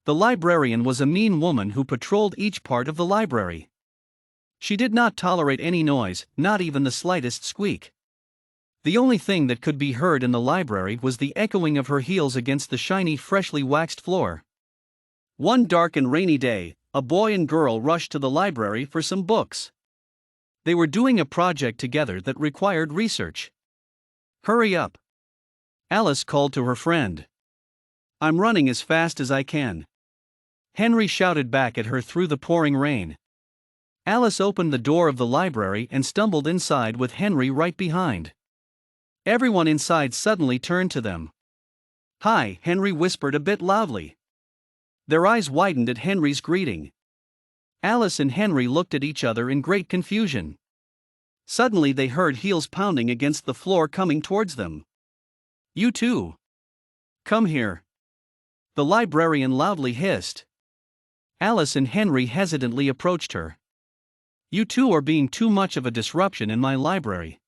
The librarian was a mean woman who patrolled each part of the library. She did not tolerate any noise, not even the slightest squeak. The only thing that could be heard in the library was the echoing of her heels against the shiny, freshly waxed floor. One dark and rainy day, a boy and girl rushed to the library for some books. They were doing a project together that required research. "Hurry up," Alice called to her friend. "I'm running as fast as I can." Henry shouted back at her through the pouring rain. Alice opened the door of the library and stumbled inside with Henry right behind. Everyone inside suddenly turned to them. "Hi," Henry whispered a bit loudly. Their eyes widened at Henry's greeting. Alice and Henry looked at each other in great confusion. Suddenly they heard heels pounding against the floor coming towards them. "You too. Come here," the librarian loudly hissed. Alice and Henry hesitantly approached her. "You two are being too much of a disruption in my library."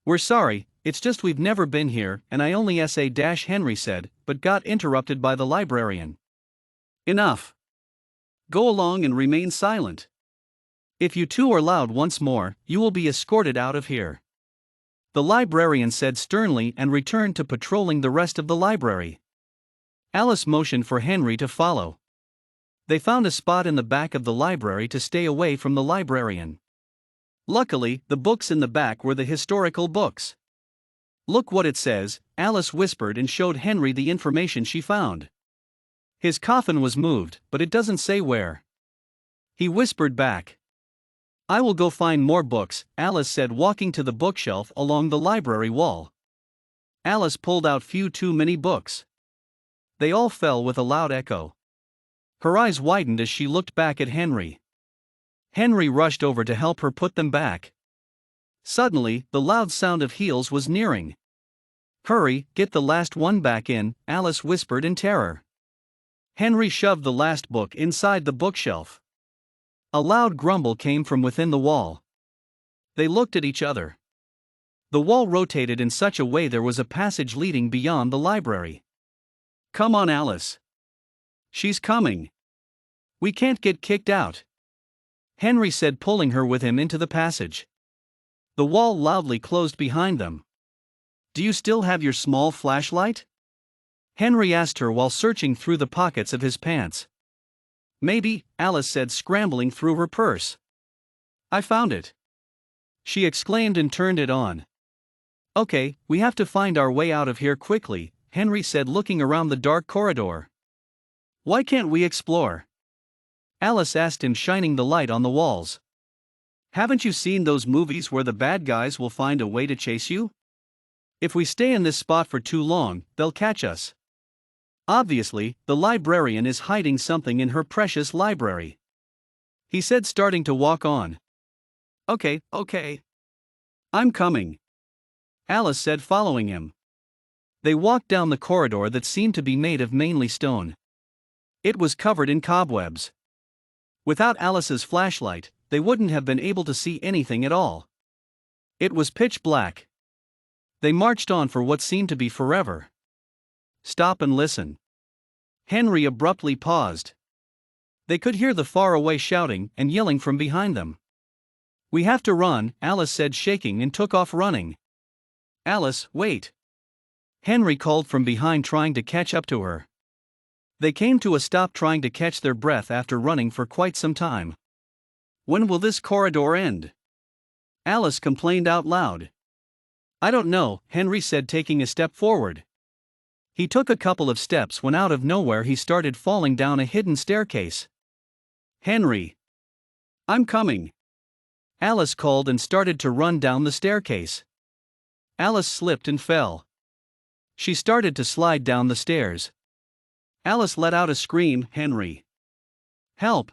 "We're sorry, it's just we've never been here, and I only Henry said, but got interrupted by the librarian. "Enough. Go along and remain silent. If you two are loud once more, you will be escorted out of here," the librarian said sternly and returned to patrolling the rest of the library. Alice motioned for Henry to follow. They found a spot in the back of the library to stay away from the librarian. Luckily, the books in the back were the historical books. "Look what it says," Alice whispered and showed Henry the information she found. "His coffin was moved, but it doesn't say where." He whispered back. "I will go find more books," Alice said, walking to the bookshelf along the library wall. Alice pulled out few too many books. They all fell with a loud echo. Her eyes widened as she looked back at Henry. Henry rushed over to help her put them back. Suddenly, the loud sound of heels was nearing. "Hurry, get the last one back in," Alice whispered in terror. Henry shoved the last book inside the bookshelf. A loud grumble came from within the wall. They looked at each other. The wall rotated in such a way there was a passage leading beyond the library. "Come on, Alice. She's coming. We can't get kicked out," Henry said, pulling her with him into the passage. The wall loudly closed behind them. "Do you still have your small flashlight?" Henry asked her while searching through the pockets of his pants. "Maybe," Alice said, scrambling through her purse. "I found it," she exclaimed and turned it on. "Okay, we have to find our way out of here quickly," Henry said, looking around the dark corridor. "Why can't we explore?" Alice asked him, shining the light on the walls. "Haven't you seen those movies where the bad guys will find a way to chase you? If we stay in this spot for too long, they'll catch us. Obviously, the librarian is hiding something in her precious library," he said, starting to walk on. Okay. I'm coming," Alice said, following him. They walked down the corridor that seemed to be made of mainly stone. It was covered in cobwebs. Without Alice's flashlight, they wouldn't have been able to see anything at all. It was pitch black. They marched on for what seemed to be forever. "Stop and listen." Henry abruptly paused. They could hear the faraway shouting and yelling from behind them. "We have to run," Alice said, shaking, and took off running. "Alice, wait!" Henry called from behind, trying to catch up to her. They came to a stop, trying to catch their breath after running for quite some time. "When will this corridor end?" Alice complained out loud. "I don't know," Henry said, taking a step forward. He took a couple of steps when out of nowhere he started falling down a hidden staircase. "Henry! I'm coming!" Alice called and started to run down the staircase. Alice slipped and fell. She started to slide down the stairs. Alice let out a scream. "Henry! Help!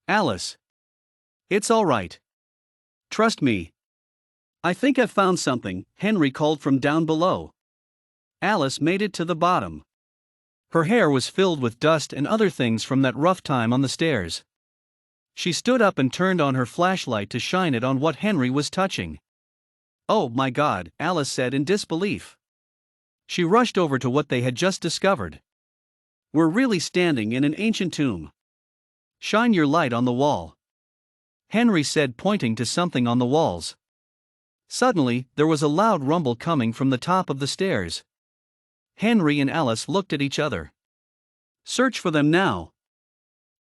Alice! It's all right. Trust me. I think I've found something," Henry called from down below. Alice made it to the bottom. Her hair was filled with dust and other things from that rough time on the stairs. She stood up and turned on her flashlight to shine it on what Henry was touching. "Oh my God," Alice said in disbelief. She rushed over to what they had just discovered. We're really standing in an ancient tomb. Shine your light on the wall, Henry said, pointing to something on the walls. Suddenly, there was a loud rumble coming from the top of the stairs. Henry and Alice looked at each other. Search for them now.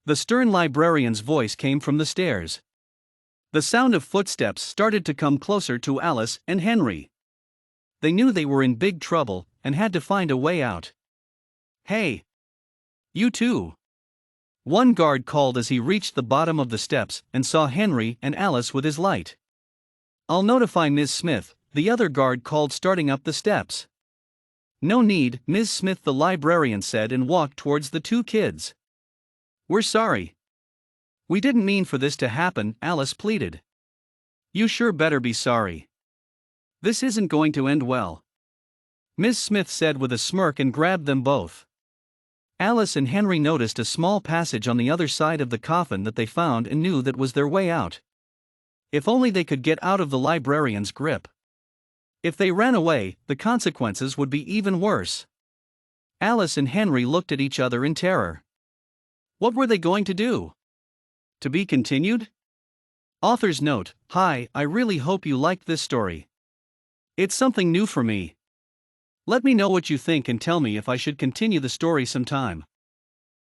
The stern librarian's voice came from the stairs. The sound of footsteps started to come closer to Alice and Henry. They knew they were in big trouble and had to find a way out. Hey! You too! One guard called as he reached the bottom of the steps and saw Henry and Alice with his light. I'll notify Ms. Smith, the other guard called, starting up the steps. No need, Ms. Smith, the librarian said, and walked towards the two kids. We're sorry. We didn't mean for this to happen, Alice pleaded. You sure better be sorry. This isn't going to end well, Ms. Smith said with a smirk and grabbed them both. Alice and Henry noticed a small passage on the other side of the coffin that they found and knew that was their way out. If only they could get out of the librarian's grip. If they ran away, the consequences would be even worse. Alice and Henry looked at each other in terror. What were they going to do? To be continued? Author's note: Hi, I really hope you liked this story. It's something new for me. Let me know what you think and tell me if I should continue the story sometime.